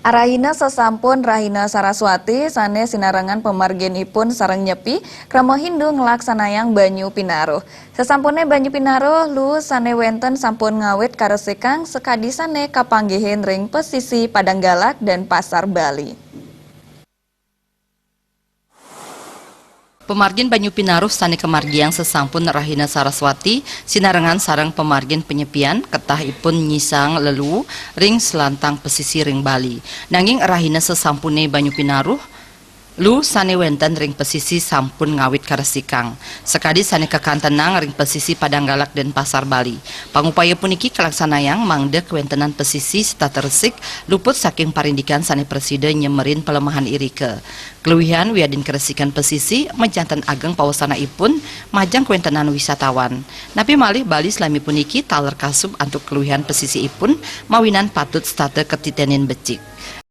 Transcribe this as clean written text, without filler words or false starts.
Arahina sasampun Rahina Saraswati sane sinarangan pemargenipun sareng nyepi krama Hindu ngelaksanayang banyu pinaruh. Sasampune banyu pinaruh lu sane wenten sampun ngawit karesikang sekadi sane kapanggihin ring pesisi Padanggalak dan Pasar Bali. Pemargin banyu pinaruh sane kemargiang sesampun Rahina Saraswati sinarengan sareng pemargin penyepian ketah ipun nyisang lelu ring selantang pesisir ring Bali. Nanging Rahina sesampune banyu pinaruh lu sane wenten ring pesisi sampun ngawit karesikang. Sekadi sane kekantenang ring pesisi Padanggalak dan Pasar Bali. Pangupaya puniki kalaksanayang mangde kewentenan pesisi serta resik luput saking parindikan sane presiden nyemerin pelemahan irike. Keluwihan wiadin keresikan pesisi menjantan ageng pawasana ipun majang kewentenan wisatawan. Napi malih Bali selami puniki taler kasub antuk keluwihan pesisi ipun mawinan patut state ketitenin becik.